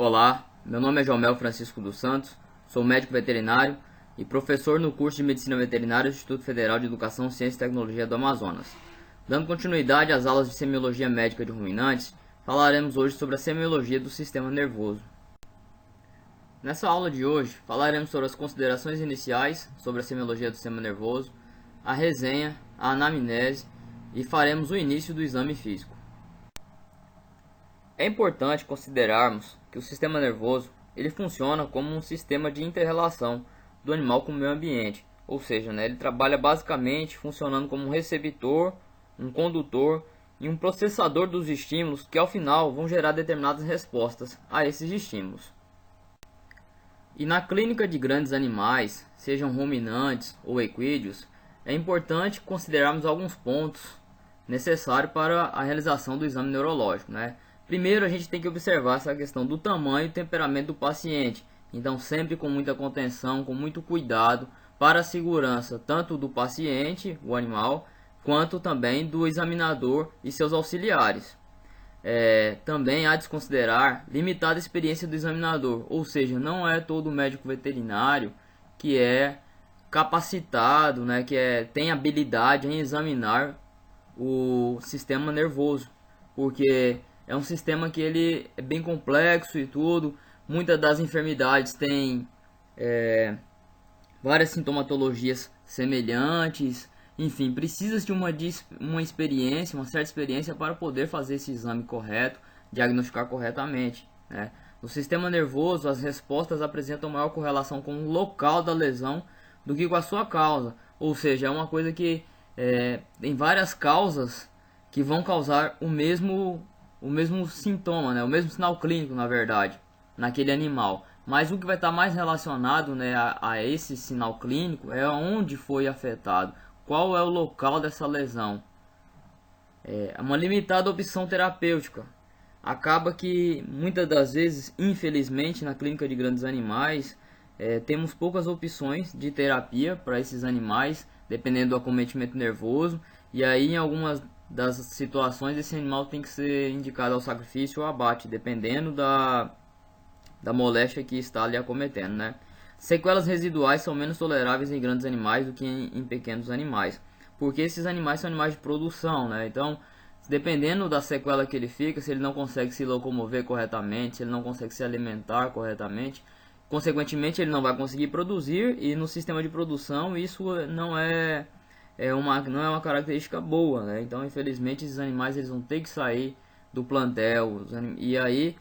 Olá, meu nome é Jomel Francisco dos Santos, sou médico veterinário e professor no curso de Medicina Veterinária do Instituto Federal de Educação, Ciência e Tecnologia do Amazonas. Dando continuidade às aulas de semiologia médica de ruminantes, falaremos hoje sobre a semiologia do sistema nervoso. Nessa aula de hoje, falaremos sobre as considerações iniciais sobre a semiologia do sistema nervoso, a resenha, a anamnese e faremos o início do exame físico. É importante considerarmos que o sistema nervoso ele funciona como um sistema de inter-relação do animal com o meio ambiente, ou seja, ele trabalha basicamente funcionando como um receptor, um condutor e um processador dos estímulos que ao final vão gerar determinadas respostas a esses estímulos. E na clínica de grandes animais, sejam ruminantes ou equídeos, é importante considerarmos alguns pontos necessários para a realização do exame neurológico, Primeiro, a gente tem que observar essa questão do tamanho e temperamento do paciente. Então, sempre com muita contenção, com muito cuidado, para a segurança tanto do paciente, o animal, quanto também do examinador e seus auxiliares. Também há de se considerar limitada a experiência do examinador, ou seja, não é todo médico veterinário que é capacitado, tem habilidade em examinar o sistema nervoso, porque é um sistema que ele é bem complexo e tudo. Muitas das enfermidades têm várias sintomatologias semelhantes. Enfim, precisa de uma experiência, uma certa experiência para poder fazer esse exame correto, diagnosticar corretamente. No sistema nervoso, as respostas apresentam maior correlação com o local da lesão do que com a sua causa. Ou seja, é uma coisa que tem várias causas que vão causar o mesmo sintoma, o mesmo sinal clínico, na verdade, naquele animal. Mas o que vai estar mais relacionado a esse sinal clínico é onde foi afetado, qual é o local dessa lesão. É uma limitada opção terapêutica. Acaba que muitas das vezes, infelizmente, na clínica de grandes animais, temos poucas opções de terapia para esses animais, dependendo do acometimento nervoso, e aí em algumas das situações esse animal tem que ser indicado ao sacrifício ou abate, dependendo da moléstia que está ali acometendo, Sequelas residuais são menos toleráveis em grandes animais do que em pequenos animais, porque esses animais são animais de produção, Então, dependendo da sequela que ele fica, se ele não consegue se locomover corretamente, se ele não consegue se alimentar corretamente, consequentemente ele não vai conseguir produzir, e no sistema de produção isso não é uma característica boa, Então, infelizmente, esses animais eles vão ter que sair do plantel. E aí,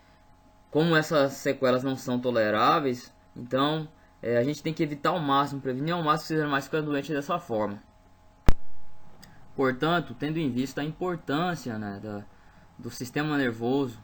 como essas sequelas não são toleráveis, então a gente tem que evitar ao máximo, prevenir ao máximo que esses animais fiquem doentes dessa forma. Portanto, tendo em vista a importância do sistema nervoso,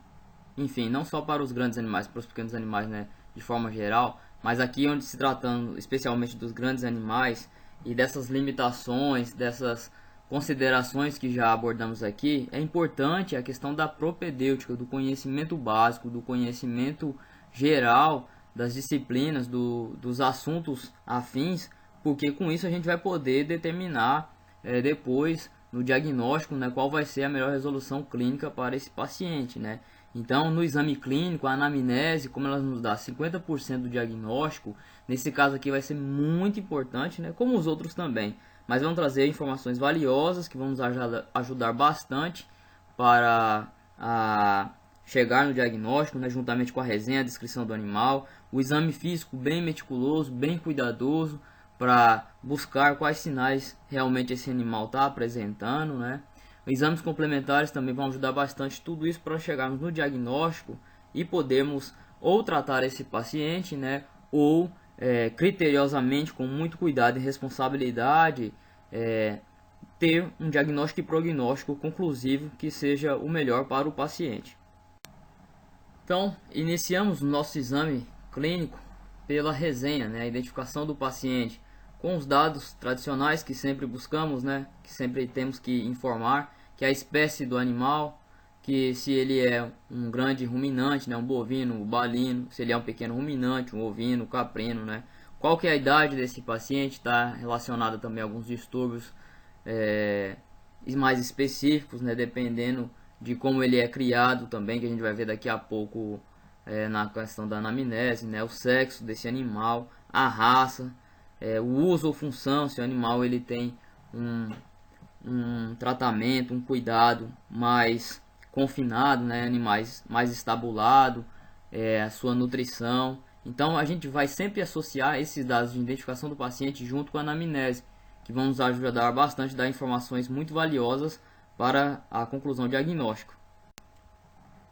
enfim, não só para os grandes animais, para os pequenos animais, de forma geral, mas aqui onde se tratando especialmente dos grandes animais, e dessas limitações, dessas considerações que já abordamos aqui, é importante a questão da propedêutica, do conhecimento básico, do conhecimento geral das disciplinas, dos assuntos afins, porque com isso a gente vai poder determinar depois no diagnóstico qual vai ser a melhor resolução clínica para esse paciente. Então, no exame clínico, a anamnese, como ela nos dá 50% do diagnóstico, nesse caso aqui vai ser muito importante, como os outros também. Mas vão trazer informações valiosas que vão nos ajudar bastante para chegar no diagnóstico, juntamente com a resenha, a descrição do animal, o exame físico bem meticuloso, bem cuidadoso, para buscar quais sinais realmente esse animal está apresentando, Exames complementares também vão ajudar bastante, tudo isso para chegarmos no diagnóstico e podermos ou tratar esse paciente, ou criteriosamente, com muito cuidado e responsabilidade, ter um diagnóstico e prognóstico conclusivo que seja o melhor para o paciente. Então, iniciamos o nosso exame clínico pela resenha, a identificação do paciente com os dados tradicionais que sempre buscamos, que sempre temos que informar, que é a espécie do animal, que se ele é um grande ruminante, um bovino, um balino, se ele é um pequeno ruminante, um ovino, um caprino, qual que é a idade desse paciente, está relacionada também a alguns distúrbios mais específicos, dependendo de como ele é criado também, que a gente vai ver daqui a pouco na questão da anamnese, né, o sexo desse animal, a raça, o uso ou função, se o animal ele tem um tratamento, um cuidado mais confinado, né, animais mais estabulado, a sua nutrição. Então a gente vai sempre associar esses dados de identificação do paciente junto com a anamnese, que vão nos ajudar bastante a dar informações muito valiosas para a conclusão diagnóstica.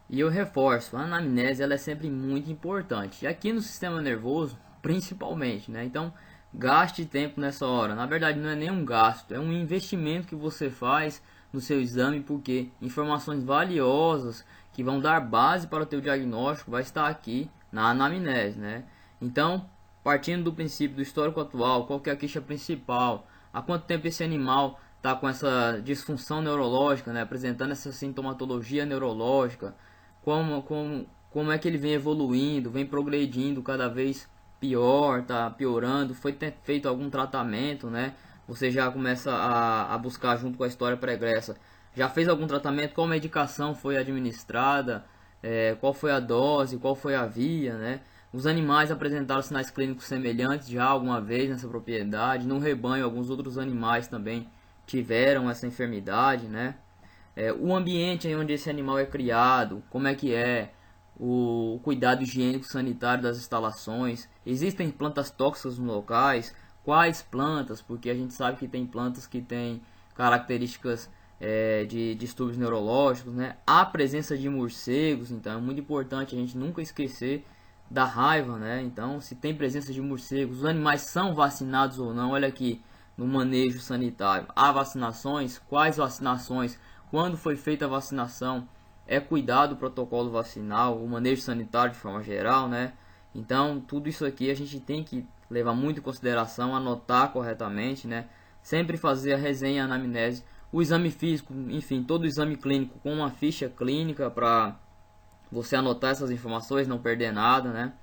E eu reforço, a anamnese ela é sempre muito importante, e aqui no sistema nervoso principalmente, né? Então gaste tempo nessa hora. Na verdade não é nem um gasto, é um investimento que você faz no seu exame, porque informações valiosas que vão dar base para o teu diagnóstico vai estar aqui na anamnese, né? Então, partindo do princípio do histórico atual, qual que é a queixa principal, há quanto tempo esse animal está com essa disfunção neurológica, né? Apresentando essa sintomatologia neurológica, como é que ele vem evoluindo, vem progredindo cada vez pior, tá piorando, foi feito algum tratamento, né? Você já começa a buscar junto com a história pregressa. Já fez algum tratamento? Qual medicação foi administrada? Qual foi a dose? Qual foi a via, né? Os animais apresentaram sinais clínicos semelhantes já alguma vez nessa propriedade. No rebanho, alguns outros animais também tiveram essa enfermidade, né? O ambiente em onde esse animal é criado, como é que é? O cuidado higiênico sanitário das instalações, existem plantas tóxicas nos locais, quais plantas, porque a gente sabe que tem plantas que têm características de distúrbios neurológicos, né? A presença de morcegos, então é muito importante a gente nunca esquecer da raiva, né? Então, se tem presença de morcegos, os animais são vacinados ou não, olha aqui no manejo sanitário, há vacinações, quais vacinações, quando foi feita a vacinação, cuidado do protocolo vacinal, o manejo sanitário de forma geral, né? Então, tudo isso aqui a gente tem que levar muito em consideração, anotar corretamente, né? Sempre fazer a resenha, a anamnese, o exame físico, enfim, todo o exame clínico com uma ficha clínica para você anotar essas informações, não perder nada, né?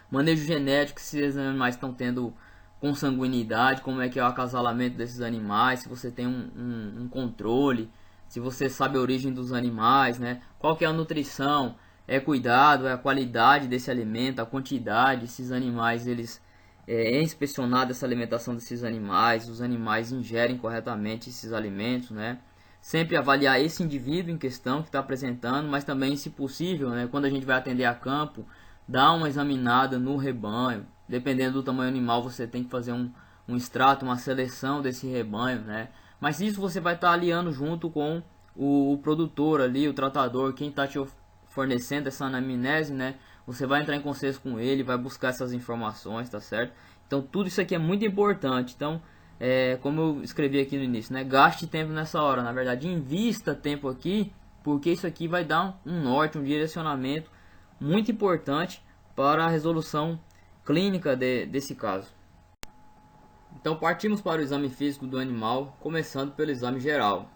Manejo genético, se esses animais estão tendo consanguinidade, como é que é o acasalamento desses animais, se você tem um controle, se você sabe a origem dos animais, né? Qual que é a nutrição, cuidado, a qualidade desse alimento, a quantidade, esses animais, eles inspecionado essa alimentação desses animais, os animais ingerem corretamente esses alimentos, né? Sempre avaliar esse indivíduo em questão que está apresentando, mas também, se possível, né, quando a gente vai atender a campo, dar uma examinada no rebanho. Dependendo do tamanho do animal, você tem que fazer um extrato, uma seleção desse rebanho, né? Mas isso você vai estar aliando junto com o produtor ali, o tratador, quem está te fornecendo essa anamnese, né? Você vai entrar em consenso com ele, vai buscar essas informações, tá certo? Então tudo isso aqui é muito importante. Então, como eu escrevi aqui no início, né? Gaste tempo nessa hora. Na verdade, invista tempo aqui, porque isso aqui vai dar um norte, um direcionamento muito importante para a resolução clínica desse caso. Então partimos para o exame físico do animal, começando pelo exame geral.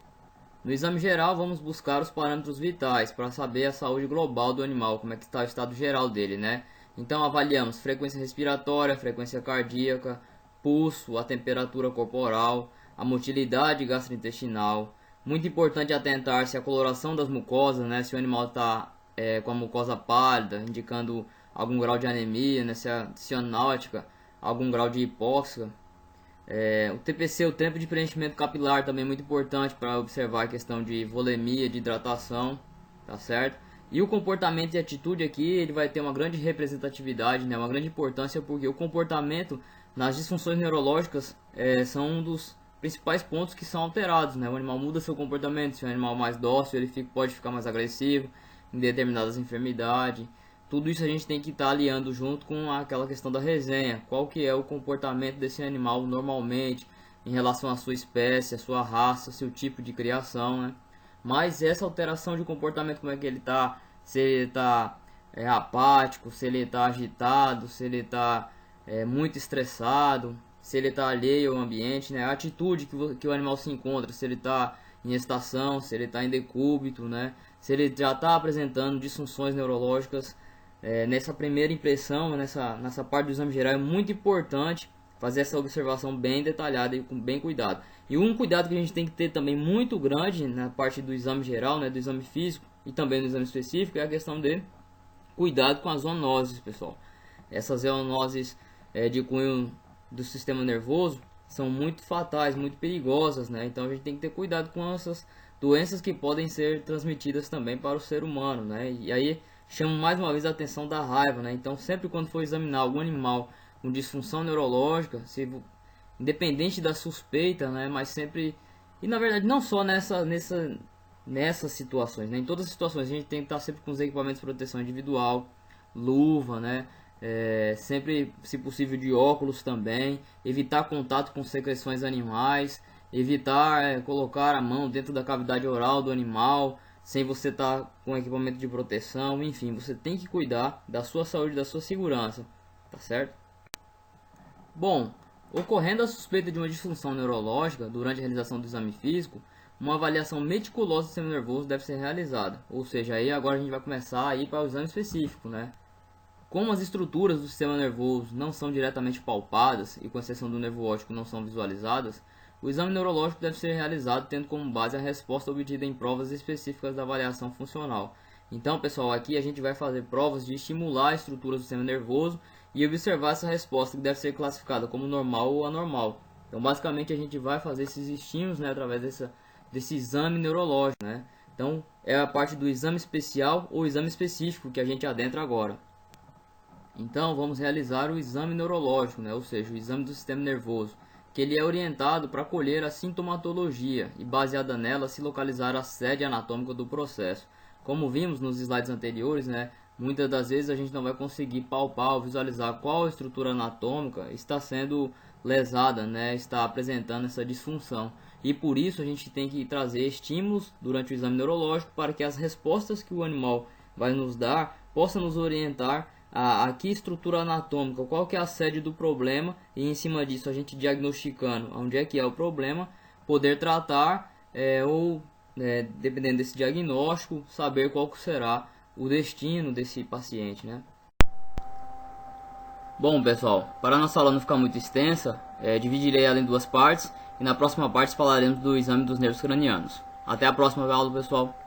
No exame geral, vamos buscar os parâmetros vitais para saber a saúde global do animal, como é que está o estado geral dele, né? Então avaliamos frequência respiratória, frequência cardíaca, pulso, a temperatura corporal, a motilidade gastrointestinal. Muito importante atentar-se à coloração das mucosas, né? Se o animal está com a mucosa pálida, indicando algum grau de anemia, né? Se a cianótica, algum grau de hipóxia. O TPC, o tempo de preenchimento capilar, também é muito importante para observar a questão de volemia, de hidratação, tá certo? E o comportamento e atitude aqui, ele vai ter uma grande representatividade, né? Uma grande importância, porque o comportamento nas disfunções neurológicas são um dos principais pontos que são alterados, né? O animal muda seu comportamento, se é um animal mais dócil, ele pode ficar mais agressivo em determinadas enfermidades. Tudo isso a gente tem que estar aliando junto com aquela questão da resenha. Qual que é o comportamento desse animal normalmente em relação à sua espécie, à sua raça, seu tipo de criação, né? Mas essa alteração de comportamento, como é que ele está? Se ele está apático, se ele está agitado, se ele está muito estressado, se ele está alheio ao ambiente, né? A atitude que o animal se encontra, se ele está em estação, se ele está em decúbito, né? Se ele já está apresentando disfunções neurológicas. Nessa primeira impressão, nessa parte do exame geral, é muito importante fazer essa observação bem detalhada e com bem cuidado. E um cuidado que a gente tem que ter também muito grande na parte do exame geral, né, do exame físico e também do exame específico, é a questão de cuidado com as zoonoses, pessoal. Essas zoonoses de cunho do sistema nervoso são muito fatais, muito perigosas, né? Então a gente tem que ter cuidado com essas doenças que podem ser transmitidas também para o ser humano, né? E aí chamo mais uma vez a atenção da raiva, né? Então sempre quando for examinar algum animal com disfunção neurológica, independente da suspeita, né? Mas sempre, e na verdade não só nessas situações, né? Em todas as situações a gente tem que estar sempre com os equipamentos de proteção individual, luva, né? Sempre, se possível, de óculos também, evitar contato com secreções animais, evitar colocar a mão dentro da cavidade oral do animal sem você estar com equipamento de proteção. Enfim, você tem que cuidar da sua saúde, da sua segurança, tá certo? Bom, ocorrendo a suspeita de uma disfunção neurológica durante a realização do exame físico, uma avaliação meticulosa do sistema nervoso deve ser realizada. Ou seja, aí agora a gente vai começar a ir para o exame específico, né? Como as estruturas do sistema nervoso não são diretamente palpadas e, com exceção do nervo óptico, não são visualizadas, o exame neurológico deve ser realizado tendo como base a resposta obtida em provas específicas da avaliação funcional. Então, pessoal, aqui a gente vai fazer provas de estimular a estrutura do sistema nervoso e observar essa resposta, que deve ser classificada como normal ou anormal. Então, basicamente, a gente vai fazer esses estímulos, né, através desse exame neurológico, né? Então, é a parte do exame especial ou exame específico que a gente adentra agora. Então, vamos realizar o exame neurológico, né? Ou seja, o exame do sistema nervoso, que ele é orientado para colher a sintomatologia e, baseada nela, se localizar a sede anatômica do processo. Como vimos nos slides anteriores, né? Muitas das vezes a gente não vai conseguir palpar ou visualizar qual estrutura anatômica está sendo lesada, né? Está apresentando essa disfunção. E por isso a gente tem que trazer estímulos durante o exame neurológico para que as respostas que o animal vai nos dar possam nos orientar a que estrutura anatômica, qual que é a sede do problema, e em cima disso a gente diagnosticando onde é que é o problema, poder tratar ou, dependendo desse diagnóstico, saber qual que será o destino desse paciente, né? Bom, pessoal, para a nossa aula não ficar muito extensa, dividirei ela em duas partes, e na próxima parte falaremos do exame dos nervos cranianos. Até a próxima aula, pessoal!